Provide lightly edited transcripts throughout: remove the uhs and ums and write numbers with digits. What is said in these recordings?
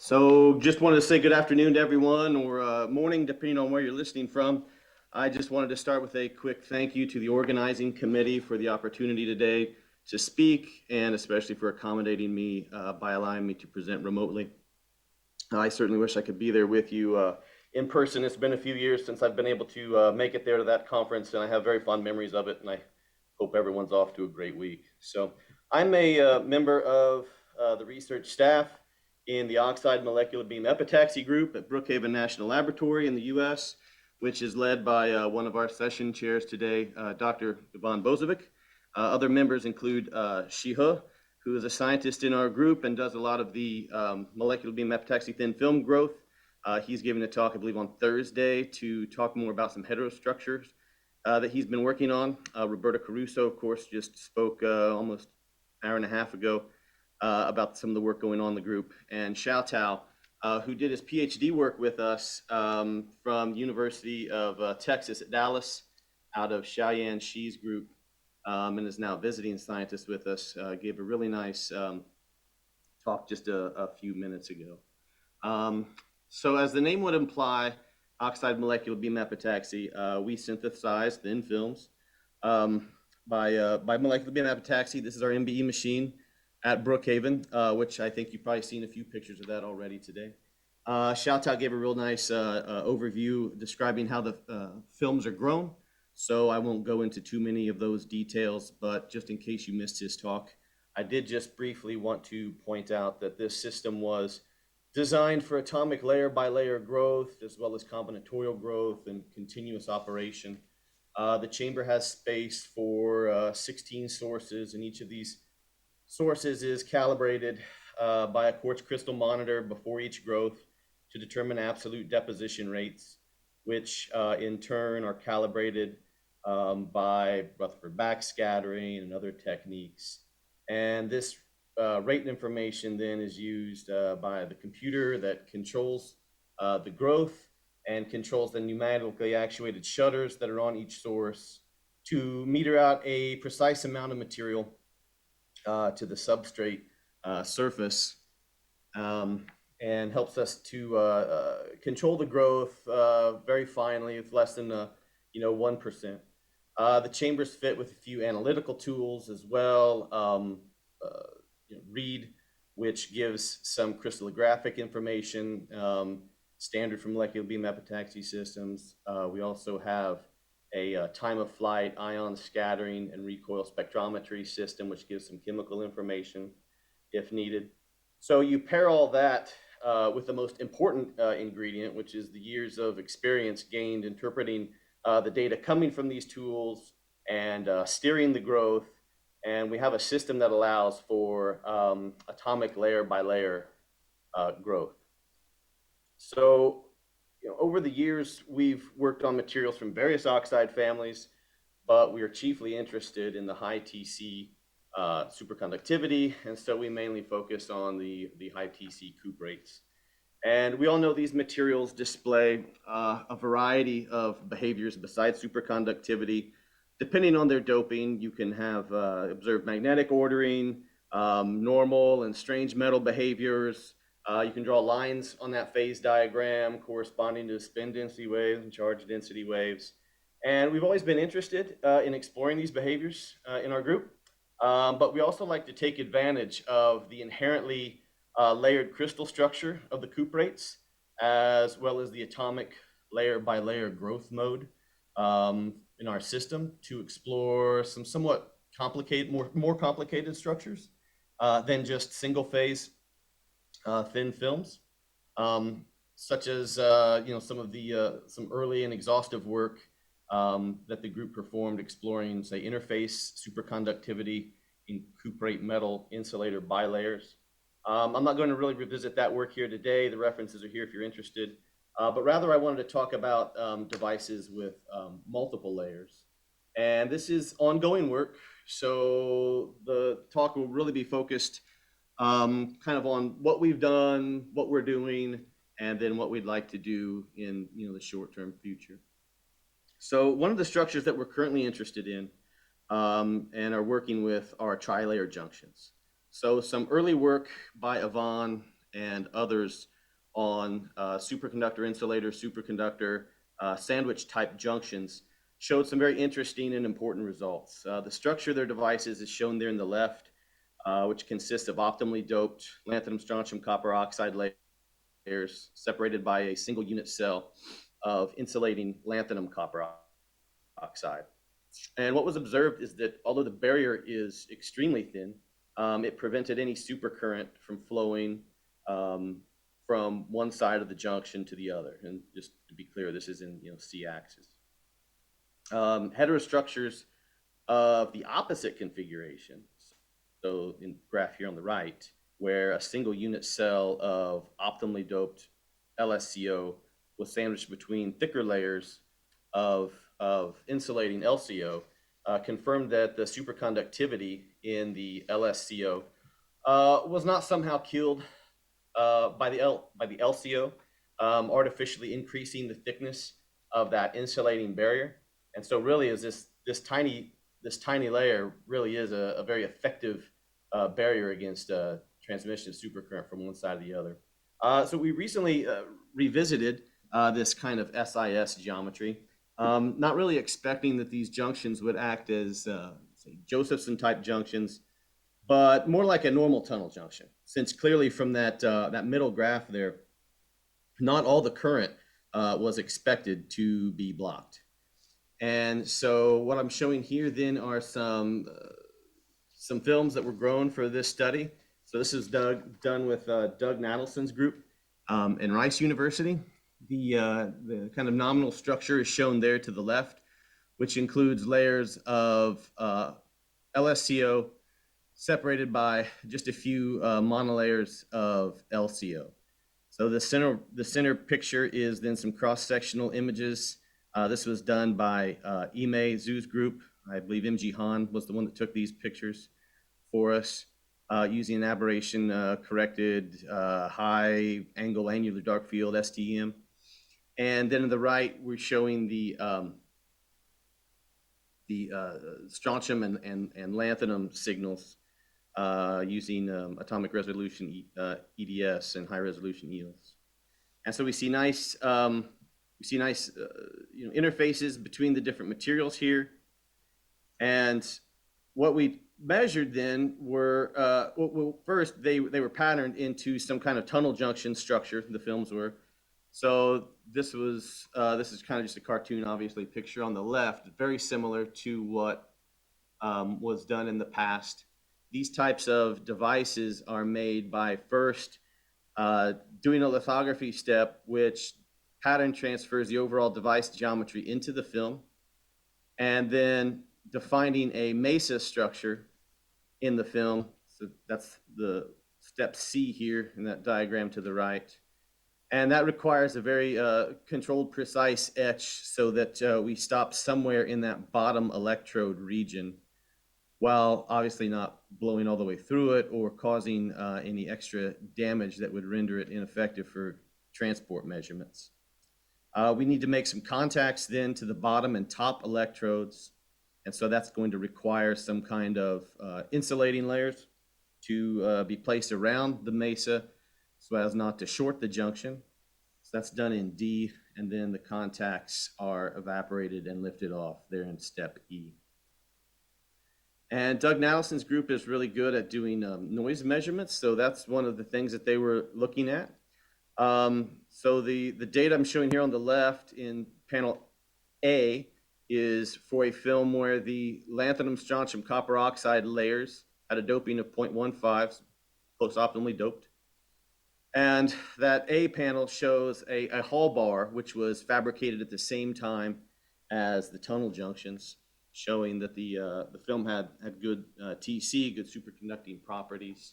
So just wanted to say good afternoon to everyone, or morning, depending on where you're listening from. I just wanted to start with a quick thank you to the organizing committee for the opportunity today to speak, and especially for accommodating me by allowing me to present remotely. I certainly wish I could be there with you in person. It's been a few years since I've been able to make it there to that conference, and I have very fond memories of it, and I hope everyone's off to a great week. So I'm a member of the research staff in the oxide molecular beam epitaxy group at Brookhaven National Laboratory in the US, which is led by one of our session chairs today, Dr. Ivan Bozovic. Other members include Shihe, who is a scientist in our group and does a lot of the molecular beam epitaxy thin film growth. He's giving a talk, I believe, on Thursday to talk more about some heterostructures that he's been working on. Roberta Caruso, of course, just spoke almost an hour and a half ago about some of the work going on in the group. And Xiao Tao, who did his PhD work with us from University of Texas at Dallas, out of Xiaoyan Shi's group, and is now visiting scientist with us, gave a really nice talk just a few minutes ago. So as the name would imply, oxide molecular beam epitaxy, we synthesize thin films by molecular beam epitaxy. This is our MBE machine at Brookhaven, which I think you've probably seen a few pictures of that already today. Xiao Tao gave a real nice overview describing how the films are grown. So I won't go into too many of those details, but just in case you missed his talk, I did just briefly want to point out that this system was designed for atomic layer by layer growth, as well as combinatorial growth and continuous operation. The chamber has space for 16 sources, and each of these sources is calibrated by a quartz crystal monitor before each growth to determine absolute deposition rates, which in turn are calibrated by Rutherford backscattering and other techniques. And this rate information then is used by the computer that controls the growth and controls the pneumatically actuated shutters that are on each source to meter out a precise amount of material to the substrate surface, and helps us to control the growth very finely with less than 1%. The chambers fit with a few analytical tools as well. Read, which gives some crystallographic information, standard for molecular beam epitaxy systems. We also have a time of flight, ion scattering, and recoil spectrometry system, which gives some chemical information if needed. So you pair all that with the most important ingredient, which is the years of experience gained interpreting the data coming from these tools and steering the growth. And we have a system that allows for atomic layer by layer growth. So over the years, we've worked on materials from various oxide families, but we are chiefly interested in the high TC superconductivity, and so we mainly focus on the high TC cuprates. And we all know these materials display a variety of behaviors besides superconductivity. Depending on their doping, you can have observed magnetic ordering, normal and strange metal behaviors. You can draw lines on that phase diagram corresponding to spin density waves and charge density waves. And we've always been interested in exploring these behaviors in our group, but we also like to take advantage of the inherently layered crystal structure of the cuprates, as well as the atomic layer by layer growth mode in our system to explore some somewhat complicated, more complicated structures than just single phase thin films, such as some of the some early and exhaustive work that the group performed exploring, say, interface superconductivity in cuprate metal insulator bilayers. I'm not going to really revisit that work here today. The references are here if you're interested. But rather, I wanted to talk about devices with multiple layers. And this is ongoing work. So the talk will really be focused kind of on what we've done, what we're doing, and then what we'd like to do in the short-term future. So one of the structures that we're currently interested in and are working with are tri-layer junctions. So some early work by Ivan and others on superconductor insulator, superconductor sandwich type junctions showed some very interesting and important results. The structure of their devices is shown there in the left, which consists of optimally doped lanthanum, strontium, copper oxide layers separated by a single unit cell of insulating lanthanum copper oxide. And what was observed is that although the barrier is extremely thin, it prevented any supercurrent from flowing from one side of the junction to the other. And just to be clear, this is in C-axis. Heterostructures of the opposite configuration, so in the graph here on the right, where a single unit cell of optimally doped LSCO was sandwiched between thicker layers of insulating LCO, confirmed that the superconductivity in the LSCO was not somehow killed by the LCO, artificially increasing the thickness of that insulating barrier. And so really is this tiny layer really is a very effective barrier against transmission of supercurrent from one side to the other. So we recently revisited this kind of SIS geometry, not really expecting that these junctions would act as say Josephson type junctions, but more like a normal tunnel junction, since clearly from that middle graph there, not all the current was expected to be blocked. And so what I'm showing here then are some films that were grown for this study. So this is done with Doug Natelson's group in Rice University. The kind of nominal structure is shown there to the left, which includes layers of LSCO separated by just a few monolayers of LCO. So the center picture is then some cross-sectional images. This was done by Ime Zhu's group. I believe MG Han was the one that took these pictures for us using an aberration corrected high angle angular dark field STM. And then on the right, we're showing the strontium and lanthanum signals using atomic resolution EDS and high resolution EELS. And so we see nice interfaces between the different materials here. And what we measured then were, well, first they were patterned into some kind of tunnel junction structure, the films were. So this is kind of just a cartoon, obviously, picture on the left, very similar to what was done in the past. These types of devices are made by first doing a lithography step, which pattern transfers the overall device geometry into the film, and then defining a mesa structure in the film. So that's the step C here in that diagram to the right. And that requires a very controlled, precise etch so that we stop somewhere in that bottom electrode region, while obviously not blowing all the way through it or causing any extra damage that would render it ineffective for transport measurements. We need to make some contacts then to the bottom and top electrodes. And so that's going to require some kind of insulating layers to be placed around the mesa so as not to short the junction. So that's done in D, and then the contacts are evaporated and lifted off there in step E. And Doug Natelson's group is really good at doing noise measurements, so that's one of the things that they were looking at. So the data I'm showing here on the left in panel A is for a film where the lanthanum, strontium, copper oxide layers had a doping of 0.15, close optimally doped. And that A panel shows a hall bar, which was fabricated at the same time as the tunnel junctions, showing that the film had good TC, good superconducting properties.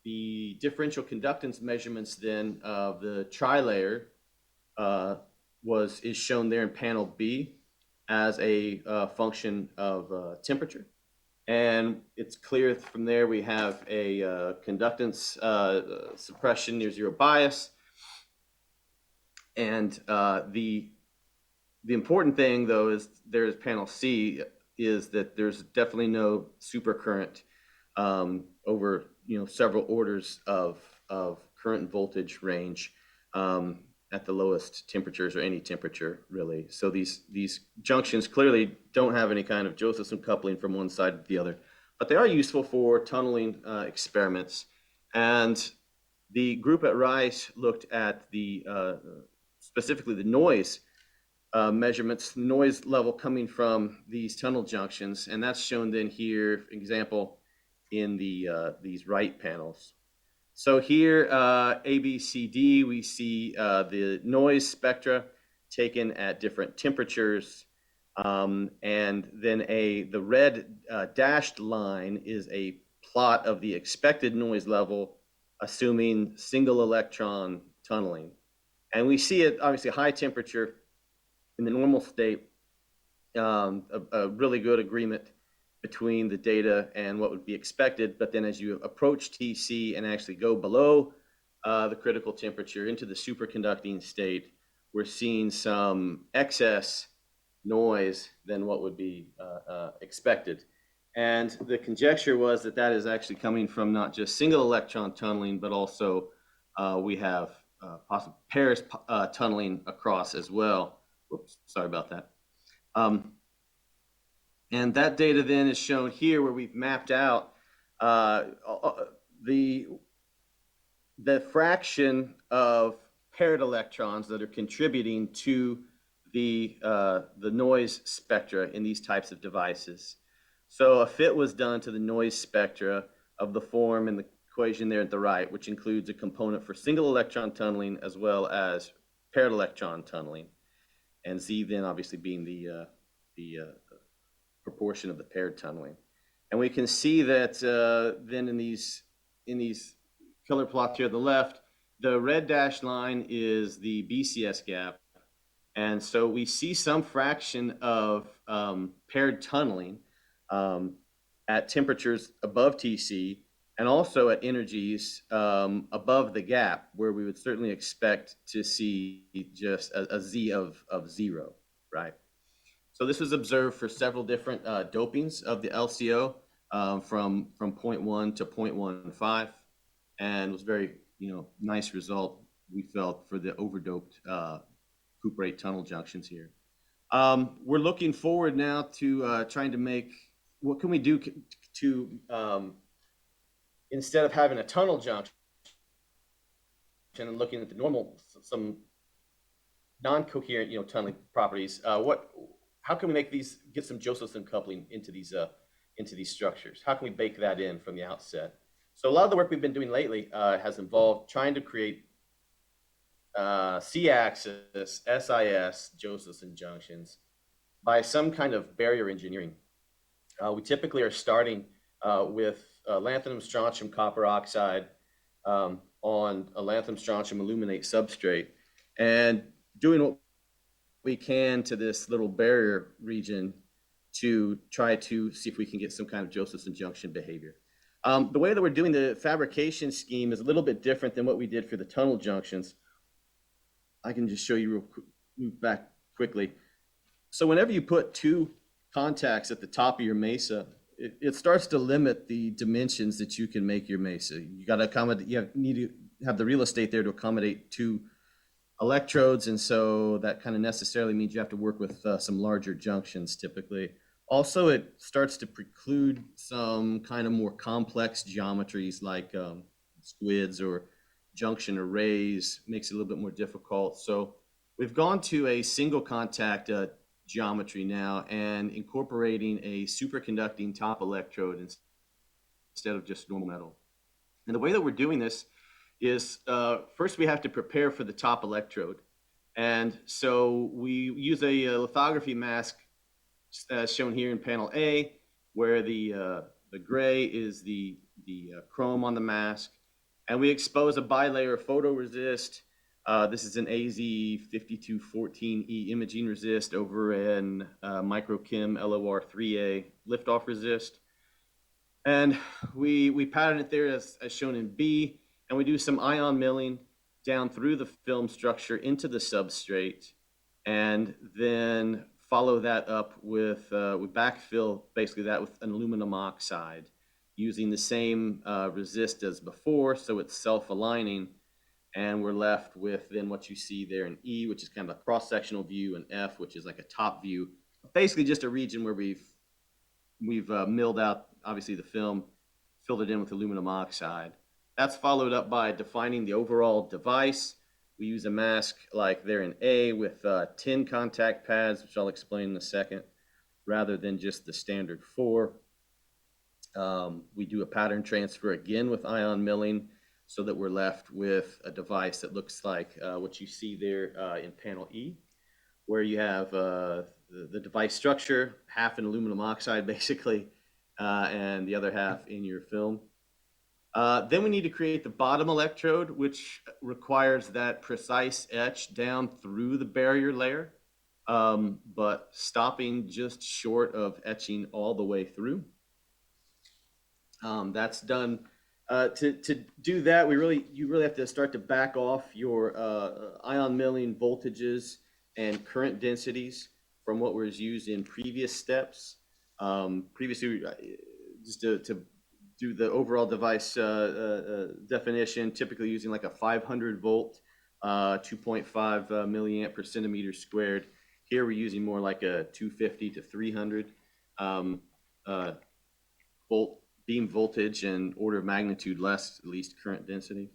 The differential conductance measurements then of the tri-layer is shown there in panel B as a function of temperature. And it's clear from there we have a conductance suppression near zero bias. And the important thing, though, is there's panel C, is that there's definitely no supercurrent over several orders of current and voltage range at the lowest temperatures or any temperature really. So these junctions clearly don't have any kind of Josephson coupling from one side to the other, but they are useful for tunneling experiments. And the group at Rice looked at the specifically the noise measurements, noise level coming from these tunnel junctions, and that's shown then here, for example, in these right panels. So here, A, B, C, D, we see the noise spectra taken at different temperatures, and then the red dashed line is a plot of the expected noise level, assuming single electron tunneling. And we see it obviously high temperature in the normal state, a really good agreement between the data and what would be expected. But then as you approach TC and actually go below the critical temperature into the superconducting state, we're seeing some excess noise than what would be expected. And the conjecture was that that is actually coming from not just single electron tunneling, but also we have possible pairs tunneling across as well. Whoops, sorry about that. And that data then is shown here where we've mapped out the fraction of paired electrons that are contributing to the noise spectra in these types of devices. So a fit was done to the noise spectra of the form in the equation there at the right, which includes a component for single electron tunneling as well as paired electron tunneling, and Z then obviously being the proportion of the paired tunneling. And we can see that then in these color plots here on the left, the red dashed line is the BCS gap. And so we see some fraction of paired tunneling at temperatures above TC and also at energies above the gap, where we would certainly expect to see just a Z of 0, right? So this was observed for several different dopings of the LCO from 0.1 to 0.15, and was very nice result we felt for the overdoped cuprate tunnel junctions here. We're looking forward now to trying to make, what can we do to instead of having a tunnel junction and looking at the normal some non-coherent tunneling properties, how can we make these, get some Josephson coupling into these structures? How can we bake that in from the outset? So a lot of the work we've been doing lately has involved trying to create C-axis, SIS, Josephson junctions by some kind of barrier engineering. We typically are starting with lanthanum strontium copper oxide on a lanthanum strontium aluminate substrate, and doing what we can to this little barrier region to try to see if we can get some kind of Josephson junction behavior. The way that we're doing the fabrication scheme is a little bit different than what we did for the tunnel junctions. I can just show you real quick, move back quickly. So whenever you put two contacts at the top of your mesa, it starts to limit the dimensions that you can make your mesa. You got to accommodate, you need to have the real estate there to accommodate two electrodes, and so that kind of necessarily means you have to work with some larger junctions typically. Also, it starts to preclude some kind of more complex geometries like squids or junction arrays, makes it a little bit more difficult. So we've gone to a single contact geometry now and incorporating a superconducting top electrode instead of just normal metal. And the way that we're doing this is first we have to prepare for the top electrode. And so we use a lithography mask as shown here in panel A, where the gray is the chrome on the mask. And we expose a bilayer photoresist. This is an AZ5214E imaging resist over an Microchem LOR3A liftoff resist. And we pattern it there as shown in B, and we do some ion milling down through the film structure into the substrate, and then follow that up with we backfill basically that with an aluminum oxide using the same resist as before, so it's self-aligning. and we're left with then what you see there in E, which is kind of a cross-sectional view, and F, which is like a top view. Basically just a region where we've milled out, obviously, the film, filled it in with aluminum oxide. That's followed up by defining the overall device. We use a mask like there in A with 10 contact pads, which I'll explain in a second, rather than just the standard 4. We do a pattern transfer again with ion milling so that we're left with a device that looks like what you see there in panel E, where you have the device structure, half in aluminum oxide basically, and the other half in your film. Then we need to create the bottom electrode, which requires that precise etch down through the barrier layer, but stopping just short of etching all the way through. That's done. To do that, you really have to start to back off your ion milling voltages and current densities from what was used in previous steps. Previously, just to do the overall device definition, typically using like a 500 volt, 2.5 milliamp per centimeter squared. Here we're using more like a 250 to 300 volt beam voltage and order of magnitude less, at least current density.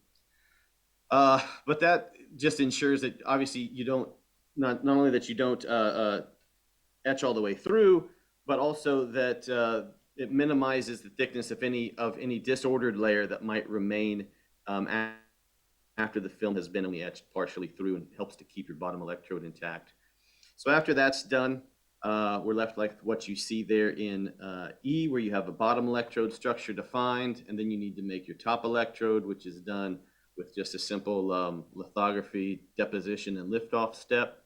But that just ensures that obviously you don't, not only that you don't etch all the way through, but also that it minimizes the thickness of any disordered layer that might remain after the film has been only etched partially through, and helps to keep your bottom electrode intact. So after that's done, we're left like what you see there in E, where you have a bottom electrode structure defined, and then you need to make your top electrode, which is done with just a simple lithography, deposition, and liftoff step.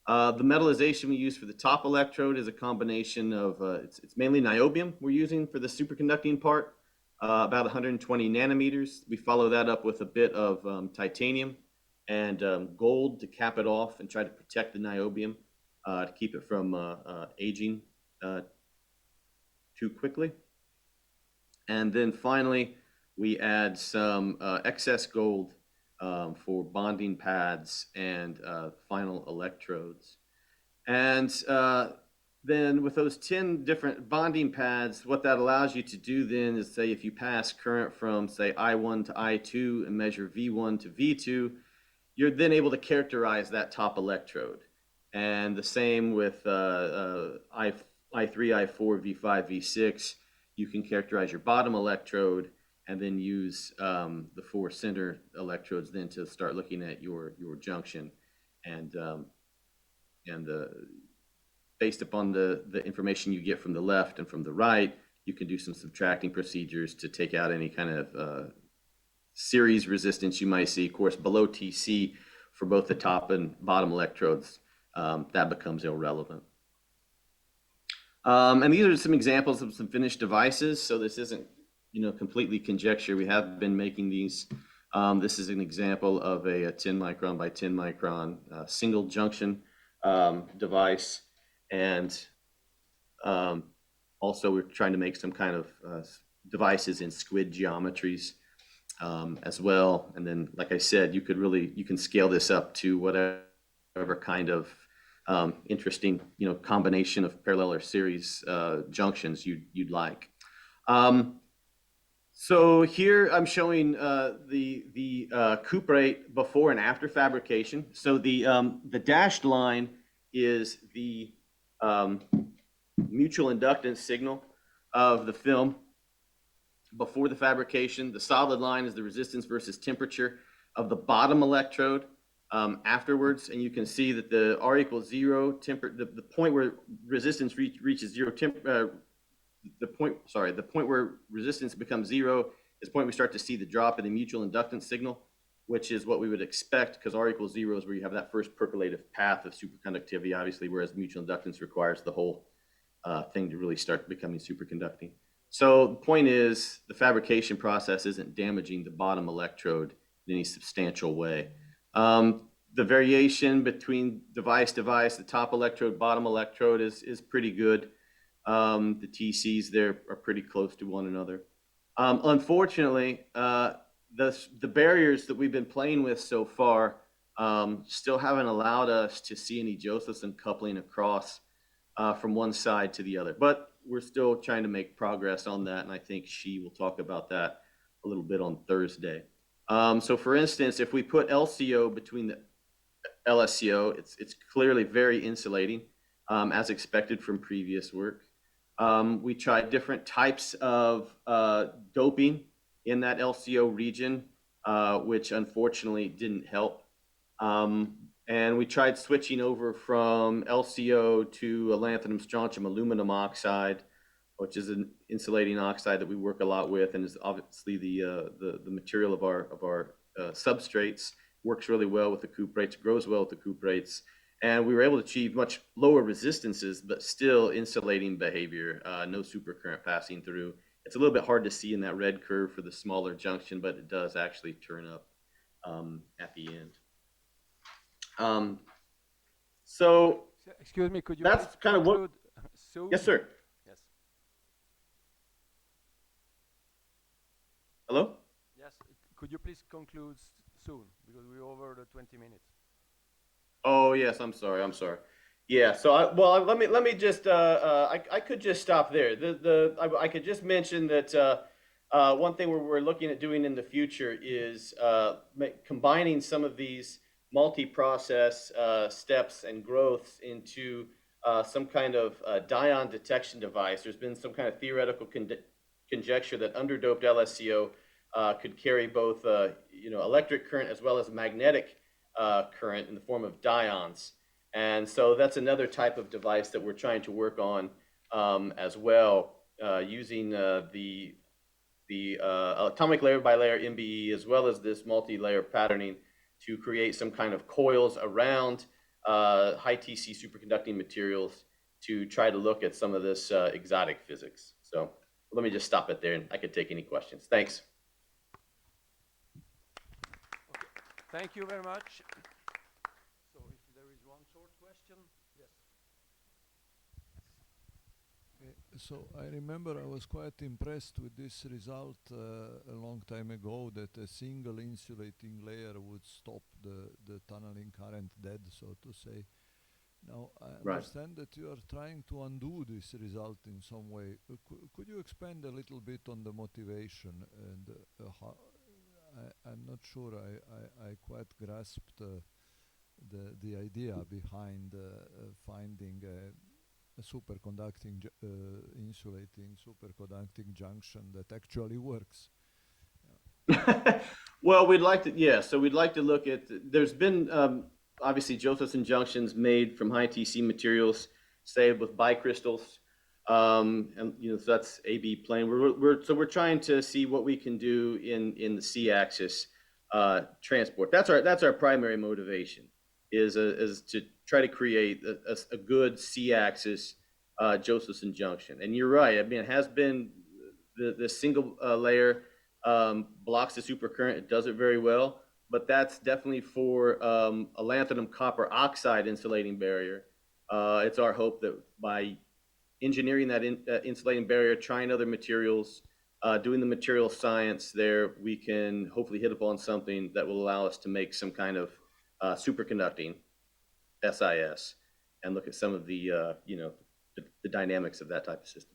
The metallization we use for the top electrode is a combination of, it's mainly niobium we're using for the superconducting part, about 120 nanometers. We follow that up with a bit of titanium and gold to cap it off and try to protect the niobium to keep it from aging too quickly. And then finally, we add some excess gold for bonding pads and final electrodes. And then with those 10 different bonding pads, what that allows you to do then is, say, if you pass current from, say, I1 to I2 and measure V1 to V2, you're then able to characterize that top electrode. And the same with I3, I4, V5, V6. You can characterize your bottom electrode and then use the 4 center electrodes then to start looking at your junction. And based upon the information you get from the left and from the right, you can do some subtracting procedures to take out any kind of series resistance you might see. Of course, below TC for both the top and bottom electrodes, that becomes irrelevant. And these are some examples of some finished devices. So this isn't, completely conjecture. We have been making these. This is an example of a 10 micron by 10 micron single junction device. And also we're trying to make some kind of devices in squid geometries as well. And then, like I said, you can scale this up to whatever kind of interesting, combination of parallel or series junctions you'd like. So here I'm showing the coupe rate before and after fabrication. So the dashed line is the mutual inductance signal of the film before the fabrication. The solid line is the resistance versus temperature of the bottom electrode afterwards. And you can see that the R equals 0, the point where resistance reaches 0, the point where resistance becomes 0 is the point we start to see the drop in the mutual inductance signal, which is what we would expect, because R equals 0 is where you have that first percolative path of superconductivity, obviously, whereas mutual inductance requires the whole thing to really start becoming superconducting. So the point is, the fabrication process isn't damaging the bottom electrode in any substantial way. The variation between device, the top electrode, bottom electrode is pretty good. The TCs there are pretty close to one another. Unfortunately, the barriers that we've been playing with so far still haven't allowed us to see any Josephson coupling across from one side to the other. But we're still trying to make progress on that, and I think she will talk about that a little bit on Thursday. So for instance, if we put LCO between the LSCO, it's clearly very insulating, as expected from previous work. We tried different types of doping in that LCO region, which unfortunately didn't help. And we tried switching over from LCO to lanthanum strontium aluminum oxide, which is an insulating oxide that we work a lot with, and is obviously the material of our substrates. Works really well with the cuprates, grows well with the cuprates, and we were able to achieve much lower resistances, but still insulating behavior. No supercurrent passing through. It's a little bit hard to see in that red curve for the smaller junction, but it does actually turn up at the end. So excuse me, could you that's kind of what soon? Yes, sir. Yes. Hello? Yes, could you please conclude soon, because we're over the 20 minutes. Oh yes, I'm sorry. Yeah, so let me just I could just stop there. I could just mention that one thing we're looking at doing in the future is combining some of these multi-process steps and growths into some kind of dyon detection device. There's been some kind of theoretical conjecture that underdoped LSCO could carry both electric current as well as magnetic current in the form of dyons. And so that's another type of device that we're trying to work on as well, using the atomic layer by layer MBE, as well as this multi-layer patterning to create some kind of coils around high TC superconducting materials to try to look at some of this exotic physics. So let me just stop it there, and I could take any questions. Thanks. Okay. Thank you very much. So if there is one short question, yes. So I remember I was quite impressed with this result a long time ago, that a single insulating layer would stop the tunneling current dead, so to say. Now, I understand that you are trying to undo this result in some way. Could you expand a little bit on the motivation, and how? I'm not sure I quite grasped the idea behind finding a superconducting insulating superconducting junction that actually works. Yeah. Well, we'd like to, so we'd like to look at, there's been obviously Josephson junctions made from high TC materials, say with bicrystals, and so that's AB plane. We're trying to see what we can do in the C-axis transport. That's our primary motivation, is to try to create a good C-axis Josephson junction. And you're right. I mean, it has been the single layer blocks the supercurrent. It does it very well, but that's definitely for a lanthanum copper oxide insulating barrier. It's our hope that by engineering that insulating barrier, trying other materials, doing the material science there, we can hopefully hit upon something that will allow us to make some kind of superconducting SIS and look at some of the the dynamics of that type of system.